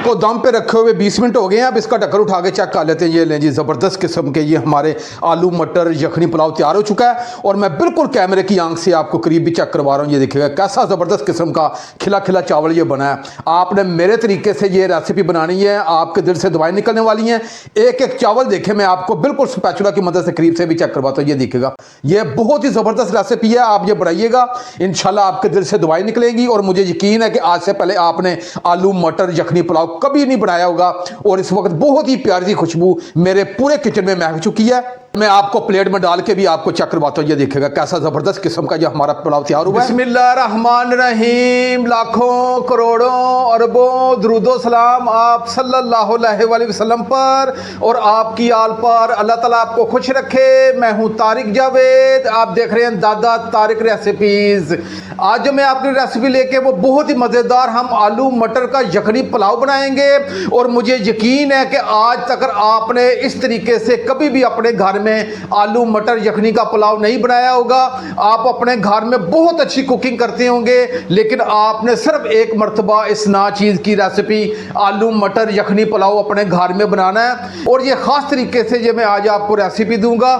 को दम पे रखे हुए 20 मिनट हो गए हैं। अब इसका ढक्कन उठा के चेक कर लेते हैं। ये लें जी, ज़बरदस्त किस्म के ये हमारे आलू मटर यखनी पुलाव तैयार हो चुका है और मैं बिल्कुल कैमरे की आंख से आपको करीब भी चेक करवा रहा हूँ। ये देखिएगा कैसा ज़बरदस्त किस्म का खिला खिला चावल ये बना है। आपने मेरे तरीके से ये रेसिपी बनानी है, आपके दिल से दवाएं निकलने वाली हैं। एक एक चावल देखे, मैं आपको बिल्कुल स्पैचुला की मदद से करीब से भी चेक करवाता हूँ। ये देखिएगा, ये बहुत ही ज़बरदस्त रेसिपी है। आप ये बनाइएगा, इंशाल्लाह आपके दिल से दवाएं निकलेंगी और मुझे यकीन है कि आज से पहले आपने आलू मटर यखनी पुलाव कभी नहीं बनाया होगा और इस वक्त बहुत ही प्यारी सी खुशबू मेरे पूरे किचन में महक चुकी है। मैं आपको प्लेट में डाल के भी आपको चेक करवाता हूँ। ये देखिएगा कैसा ज़बरदस्त किस्म का जो हमारा पुलाव तैयार हुआ है। बिस्मिल्लाहिर्रहमानिर्रहीम। लाखों करोड़ों अरबों दुरूदो सलाम आप सल्लल्लाहु अलैहि वसल्लम पर और आपकी आल पर। अल्लाह ताला आपको खुश रखे। मैं हूँ तारिक जावेद, आप देख रहे हैं दादा तारिक रेसिपीज़। आज जो मैं आपकी रेसिपी लेके वो बहुत ही मज़ेदार हम आलू मटर का यखनी पुलाव बनाएंगे और मुझे यकीन है कि आज तक आपने इस तरीके से कभी भी अपने घर में आलू मटर यखनी का पुलाव नहीं बनाया होगा। आप अपने घर में बहुत अच्छी कुकिंग करते होंगे, लेकिन आपने सिर्फ एक मरतबा इस नाचीज़ की रेसिपी आलू मटर यखनी पुलाव अपने घर में बनाना है और ये ख़ास तरीके से जो मैं आज आपको रेसिपी दूंगा।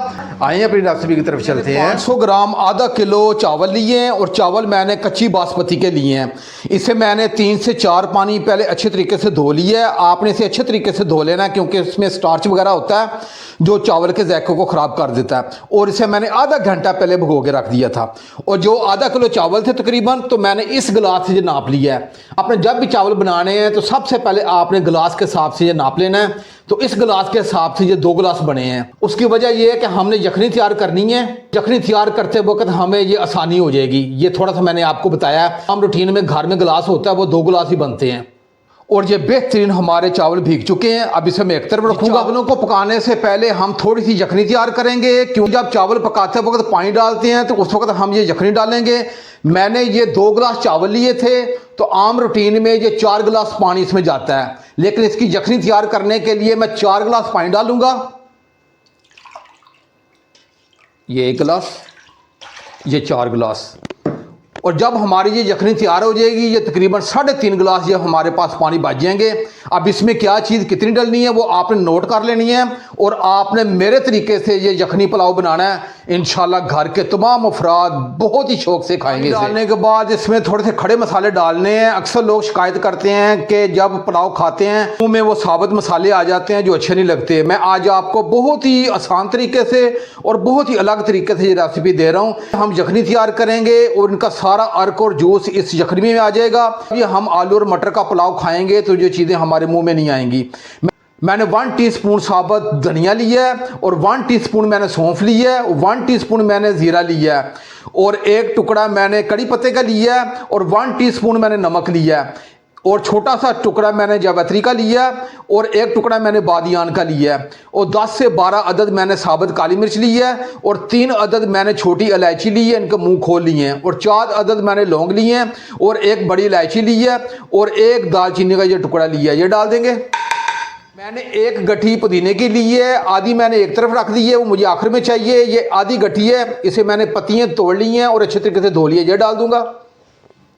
आइए अपनी रेसिपी की तरफ चलते हैं। 500 ग्राम आधा किलो चावल लिए हैं और चावल मैंने कच्ची बासमती के लिए हैं। इसे मैंने 3 से 4 पानी पहले अच्छे तरीके से धो लिया है। आपने इसे अच्छे तरीके से धो लेना है क्योंकि इसमें स्टार्च वगैरह होता है जो चावल के जायके को ख़राब कर देता है। और इसे मैंने आधा घंटा पहले भिगो के रख दिया था और जो आधा किलो चावल थे तकरीबन, तो मैंने इस गिलास से जो नाप लिया है। आपने जब भी चावल बनाने हैं तो सबसे पहले आपने गिलास के हिसाब से ये नाप लेना है। तो इस गिलास के हिसाब से ये 2 गिलास बने हैं। उसकी वजह यह है कि हमने यखनी तैयार करनी है। यखनी तैयार करते वक्त हमें ये आसानी हो जाएगी। ये थोड़ा सा मैंने आपको बताया, हम रूटीन में घर में गिलास होता है वो 2 गिलास ही बनते हैं। और ये बेहतरीन हमारे चावल भीग चुके हैं। अब इसे मैं एक तरफ रखूंगा। चावलों को पकाने से पहले हम थोड़ी सी यखनी तैयार करेंगे, क्योंकि जब चावल पकाते वक्त पानी डालते हैं तो उस वक्त हम ये यखनी डालेंगे। मैंने ये 2 गिलास चावल लिए थे, तो आम रूटीन में ये 4 गिलास पानी इसमें जाता है, लेकिन इसकी यखनी तैयार करने के लिए मैं 4 गिलास पानी डालूंगा। ये 1 गिलास, ये 4 गिलास। और जब हमारी ये यखनी तैयार हो जाएगी, ये तकरीबन 3.5 गिलास ये हमारे पास पानी बच जाएंगे। अब इसमें क्या चीज़ कितनी डलनी है वो आपने नोट कर लेनी है और आपने मेरे तरीके से ये यखनी पुलाव बनाना है। इंशाल्लाह घर के तमाम अफराद बहुत ही शौक से खाएंगे। डालने के बाद इसमें थोड़े से खड़े मसाले डालने हैं। अक्सर लोग शिकायत करते हैं कि जब पुलाव खाते हैं मुँह में वो साबुत मसाले आ जाते हैं जो अच्छे नहीं लगते। मैं आज आपको बहुत ही आसान तरीके से और बहुत ही अलग तरीके से ये रेसिपी दे रहा हूँ। हम यखनी तैयार करेंगे और इनका सारा अर्क और जूस इस यखनी में आ जाएगा। ये हम आलू और मटर का पुलाव खाएंगे तो ये चीज़ें हमारे मुंह में नहीं आएंगी। मैंने 1 टीस्पून साबुत धनिया लिया है और 1 टीस्पून मैंने सौंफ लिया है, 1 टीस्पून मैंने ज़ीरा लिया है और 1 टुकड़ा मैंने कड़ी पत्ते का लिया है और 1 टीस्पून मैंने नमक लिया है और छोटा सा टुकड़ा मैंने जावित्री का लिया है और 1 टुकड़ा मैंने बादियान का लिया है और 10 से 12 अदद मैंने साबुत काली मिर्च ली है और 3 अदद मैंने छोटी इलायची ली है, इनके मुंह खोल लिए हैं और 4 अदद मैंने लौंग लिए हैं और 1 बड़ी इलायची ली है और 1 दालचीनी का ये टुकड़ा लिया है। ये डाल देंगे। मैंने 1 गठी पुदीने की ली है, आधी मैंने एक तरफ रख दी है, वो मुझे आखिर में चाहिए। ये आधी गठी है, इसे मैंने पत्तियाँ तोड़ ली हैं और अच्छे तरीके से धो लिया। ये डाल दूंगा।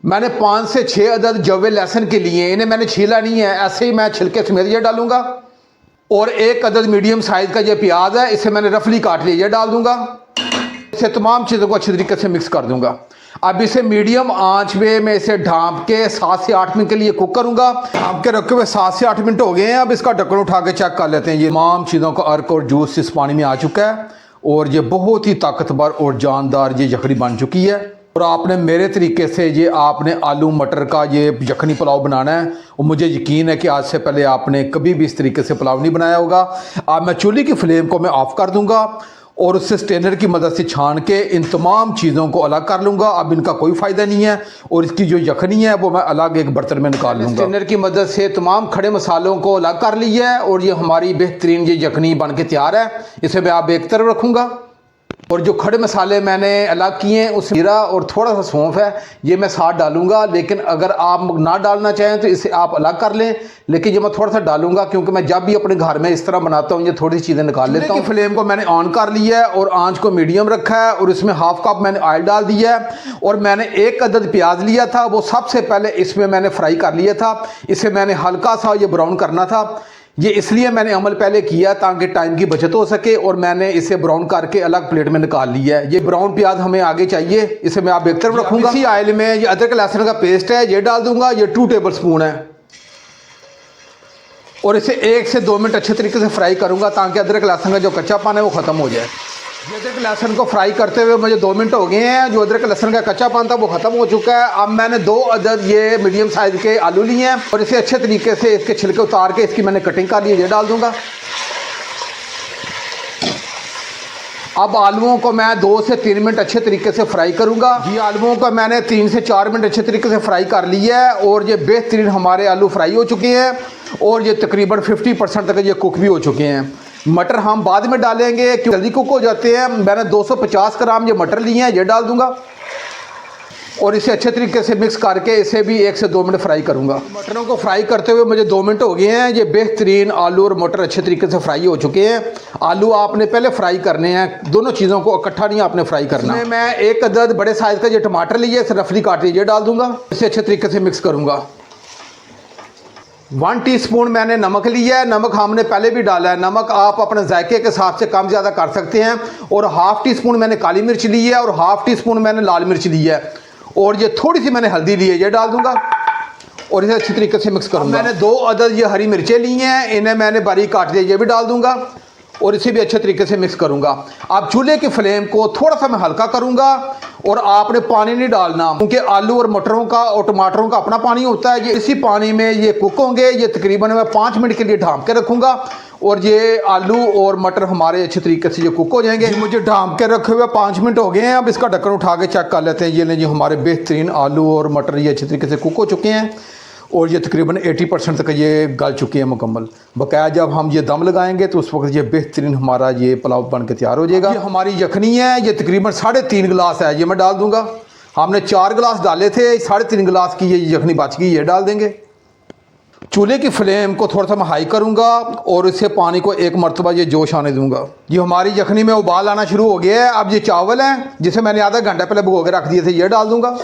मैंने 5 से 6 अदद जवे लहसुन के लिए, इन्हें मैंने छीला नहीं है, ऐसे ही मैं छिलके समेत ये डालूंगा और 1 अदद मीडियम साइज का ये प्याज है, इसे मैंने रफली काट लिया। ये डाल दूंगा। इसे तमाम चीज़ों को अच्छी तरीके से मिक्स कर दूंगा। अब इसे मीडियम आंच पे मैं इसे ढाँप के 7 से 8 मिनट के लिए कुक करूंगा। ढाँप के रखे हुए 7 से 8 मिनट हो गए हैं। अब इसका ढक्कन उठा के चेक कर लेते हैं। ये तमाम चीज़ों का अर्क और जूस इस पानी में आ चुका है और ये बहुत ही ताकतवर और जानदार ये यखनी बन चुकी है। और आपने मेरे तरीके से ये आपने आलू मटर का ये यखनी पुलाव बनाना है और मुझे यकीन है कि आज से पहले आपने कभी भी इस तरीके से पुलाव नहीं बनाया होगा। अब मैं चूल्हे की फ्लेम को मैं ऑफ़ कर दूंगा और उससे स्ट्रेनर की मदद से छान के इन तमाम चीज़ों को अलग कर लूँगा। अब इनका कोई फ़ायदा नहीं है और इसकी जो यखनी है वो मैं अलग एक बर्तन में निकाल लूँगा। स्ट्रेनर की मदद से तमाम खड़े मसालों को अलग कर लिया है और ये हमारी बेहतरीन ये यखनी बन के तैयार है। इसे मैं आप एक तरफ रखूँगा। और जो खड़े मसाले मैंने अलग किए हैं उस जीरा और थोड़ा सा सौंफ है, ये मैं साथ डालूंगा। लेकिन अगर आप ना डालना चाहें तो इसे आप अलग कर लें, लेकिन ये मैं थोड़ा सा डालूंगा क्योंकि मैं जब भी अपने घर में इस तरह बनाता हूँ ये थोड़ी सी चीज़ें निकाल लेता हूँ। फ्लेम को मैंने ऑन कर लिया है और आंच को मीडियम रखा है और इसमें हाफ कप मैंने ऑयल डाल दिया है और मैंने एक अदद प्याज लिया था, वो सबसे पहले इसमें मैंने फ्राई कर लिया था। इसे मैंने हल्का सा ये ब्राउन करना था। ये इसलिए मैंने अमल पहले किया ताकि टाइम की बचत हो सके और मैंने इसे ब्राउन करके अलग प्लेट में निकाल लिया है। ये ब्राउन प्याज हमें आगे चाहिए, इसे मैं आप एक तरफ रखूंगा। इसी ऑयल में ये अदरक लहसुन का पेस्ट है, ये डाल दूंगा, ये 2 टेबल स्पून है और इसे 1 से 2 मिनट अच्छे तरीके से फ्राई करूंगा ताकि अदरक लहसुन का जो कच्चापन है वो ख़त्म हो जाए। ये अदरक लहसुन को फ्राई करते हुए मुझे 2 मिनट हो गए हैं। जो अदरक लहसुन का कच्चापन था वो ख़त्म हो चुका है। अब मैंने 2 अदद ये मीडियम साइज़ के आलू लिए हैं और इसे अच्छे तरीके से इसके छिलके उतार के इसकी मैंने कटिंग कर ली है, ये डाल दूंगा। अब आलूओं को मैं 2 से 3 मिनट अच्छे तरीके से फ्राई करूंगा। ये आलूओं को मैंने 3 से 4 मिनट अच्छे तरीके से फ्राई कर लिया है और ये बेहतरीन हमारे आलू फ्राई हो चुके हैं और ये तकरीबन 50% तक ये कुक भी हो चुके हैं। मटर हम बाद में डालेंगे क्योंकि जल्दी कुक हो जाते हैं। मैंने 250 ग्राम ये मटर लिए हैं, ये डाल दूंगा और इसे अच्छे तरीके से मिक्स करके इसे भी 1 से 2 मिनट फ्राई करूंगा। मटरों को फ्राई करते हुए मुझे 2 मिनट हो गए हैं। ये बेहतरीन आलू और मटर अच्छे तरीके से फ्राई हो चुके हैं। आलू आपने पहले फ्राई करने हैं, दोनों चीज़ों को इकट्ठा नहीं आपने फ्राई करना। मैं 1 अदद बड़े साइज़ का ये टमाटर लिए, इसे रफली काट लीजिए, डाल दूंगा। इसे अच्छे तरीके से मिक्स करूंगा। 1 टीस्पून मैंने नमक लिया है, नमक हमने पहले भी डाला है। नमक आप अपने जायके के हिसाब से कम ज़्यादा कर सकते हैं। और हाफ़ टी स्पून मैंने काली मिर्च ली है और हाफ़ टी स्पून मैंने लाल मिर्च ली है और ये थोड़ी सी मैंने हल्दी ली है, ये डाल दूंगा और इसे अच्छी तरीके से मिक्स करूंगा। मैंने 2 अदद ये हरी मिर्चें ली हैं, इन्हें मैंने बारीक काट दिया, ये भी डाल दूंगा और इसे भी अच्छे तरीके से मिक्स करूंगा। अब चूल्हे की फ्लेम को थोड़ा सा मैं हल्का करूंगा और आपने पानी नहीं डालना क्योंकि आलू और मटरों का और टमाटरों का अपना पानी होता है। ये इसी पानी में ये कुक होंगे। ये तकरीबन मैं 5 मिनट के लिए ढाँप के रखूंगा और ये आलू और मटर हमारे अच्छे तरीके से ये कुक हो जाएंगे। मुझे ढाँप के रखे हुए 5 मिनट हो गए हैं। अब इसका ढक्कन उठा के चेक कर लेते हैं। ये लें जी हमारे बेहतरीन आलू और मटर ये अच्छे तरीके से कुक हो चुके हैं और ये तकरीबन 80% तक ये गल चुके हैं मुकम्मल। बकाया जब हम ये दम लगाएंगे तो उस वक्त ये बेहतरीन हमारा ये पुलाव बन के तैयार हो जाएगा। ये हमारी यखनी है, ये तकरीबन 3.5 गिलास है, ये मैं डाल दूंगा। हमने 4 गिलास डाले थे, 3.5 गिलास की ये यखनी बच गई, ये डाल देंगे। चूल्हे की फ्लेम को थोड़ा सा मैं हाई करूंगा और इससे पानी को 1 मरतबा ये जोश आने दूंगा। ये हमारी यखनी में उबाल आना शुरू हो गया है। अब ये चावल हैं जिसे मैंने आधा घंटा पहले भिगो के रख दिए थे, ये डाल दूंगा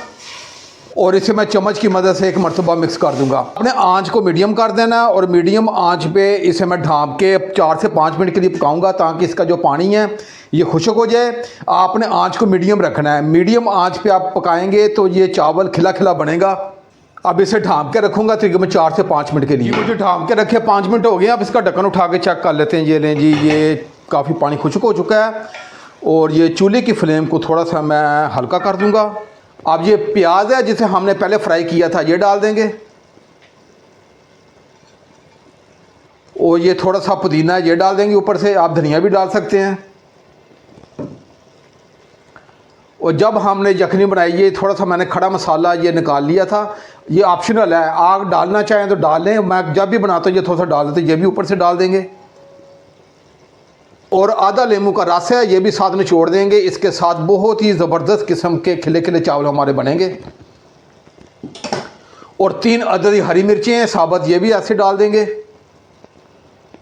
और इसे मैं चम्मच की मदद से 1 मरतबा मिक्स कर दूंगा। अपने आंच को मीडियम कर देना और मीडियम आंच पे इसे मैं ढाँप के 4 से 5 मिनट के लिए पकाऊंगा ताकि इसका जो पानी है ये खुश्क हो जाए। आपने आंच को मीडियम रखना है। मीडियम आंच पे आप पकाएंगे तो ये चावल खिला खिला बनेगा। अब इसे ढाँप के रखूँगा तकरीबन 4 से 5 मिनट के लिए। मुझे ढाँप के रखे 5 मिनट हो गए। अब इसका ढक्कन उठा के चेक कर लेते हैं। ये लें जी, ये काफ़ी पानी खुश्क हो चुका है और ये चूल्हे की फ्लेम को थोड़ा सा मैं हल्का कर दूँगा। अब ये प्याज है जिसे हमने पहले फ्राई किया था, ये डाल देंगे और ये थोड़ा सा पुदीना ये डाल देंगे ऊपर से। आप धनिया भी डाल सकते हैं। और जब हमने यखनी बनाई ये थोड़ा सा मैंने खड़ा मसाला ये निकाल लिया था, ये ऑप्शनल है, आग डालना चाहें तो डाल लें। मैं जब भी बनाता हूँ ये थोड़ा सा डाल देते, ये भी ऊपर से डाल देंगे। और आधा लेमू का रस है, ये भी साथ में छोड़ देंगे। इसके साथ बहुत ही ज़बरदस्त किस्म के खिले खिले चावल हमारे बनेंगे। और 3 अदद हरी मिर्चें हैं साबुत, ये भी ऐसे डाल देंगे।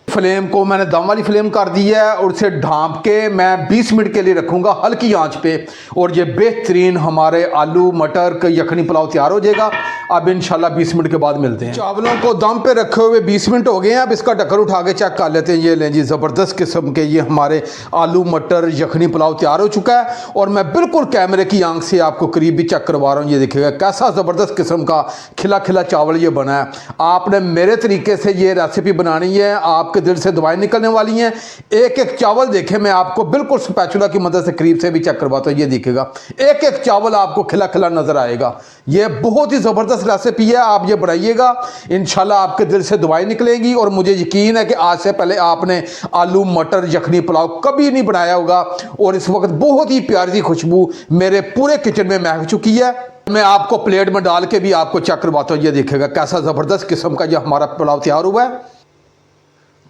फ्लेम को मैंने दम वाली फ्लेम कर दी है और इसे ढाँप के मैं 20 मिनट के लिए रखूँगा हल्की आंच पे और ये बेहतरीन हमारे आलू मटर का यखनी पुलाव तैयार हो जाएगा। अब इंशाल्लाह 20 मिनट के बाद मिलते हैं। चावलों को दम पे रखे हुए 20 मिनट हो गए हैं। अब इसका ढक्कन उठा के चेक कर लेते हैं। ये लें जी, ज़बरदस्त किस्म के ये हमारे आलू मटर यखनी पुलाव तैयार हो चुका है और मैं बिल्कुल कैमरे की आंख से आपको करीब भी चेक करवा रहा हूँ। ये देखिएगा कैसा ज़बरदस्त किस्म का खिला खिला चावल ये बना है। आपने मेरे तरीके से ये रेसिपी बनानी है, आपके दिल से दुआएं निकलने वाली हैं। एक एक चावल देखें, मैं आपको बिल्कुल स्पैचुला की मदद से करीब से भी चेक करवाता हूँ। ये देखिएगा एक एक चावल आपको खिला खिला नजर आएगा। ये बहुत ही ज़बरदस्त रेसिपी है, आप ये बनाइएगा, इंशाल्लाह आपके दिल से दुआएं निकलेंगी। और मुझे यकीन है कि आज से पहले आपने आलू मटर यखनी पुलाव कभी नहीं बनाया होगा और इस वक्त बहुत ही प्यारी सी खुशबू मेरे पूरे किचन में महक चुकी है। मैं आपको प्लेट में डाल के भी आपको चेक करवाता हूँ। ये देखिएगा कैसा ज़बरदस्त किस्म का ये हमारा पुलाव तैयार हुआ है।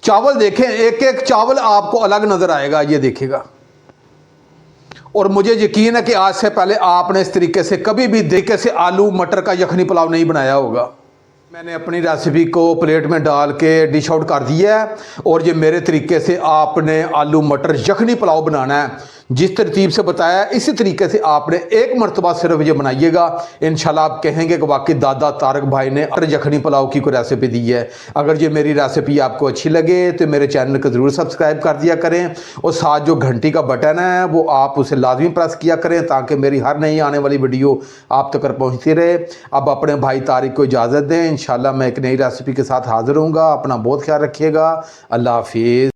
चावल देखें, एक एक चावल आपको अलग नज़र आएगा। ये देखिएगा और मुझे यकीन है कि आज से पहले आपने इस तरीके से कभी भी तरीके से आलू मटर का यखनी पुलाव नहीं बनाया होगा। मैंने अपनी रेसिपी को प्लेट में डाल के डिश आउट कर दिया है और ये मेरे तरीके से आपने आलू मटर यखनी पुलाव बनाना है जिस तरतीब से बताया है, इसी तरीके से आपने एक मरतबा सिर्फ ये बनाइएगा। इंशाल्लाह आप कहेंगे कि वाकई दादा तारक भाई ने यखनी पुलाव की कोई रेसिपी दी है। अगर ये मेरी रेसिपी आपको अच्छी लगे तो मेरे चैनल को ज़रूर सब्सक्राइब कर दिया करें और साथ जो घंटी का बटन है वो आप उसे लाजमी प्रेस किया करें ताकि मेरी हर नई आने वाली वीडियो आप तक पहुँचती रहे। अब अपने भाई तारिक को इजाज़त दें। इंशाल्लाह मैं एक नई रेसिपी के साथ हाज़िर होऊंगा। अपना बहुत ख्याल रखिएगा। अल्लाह हाफिज़।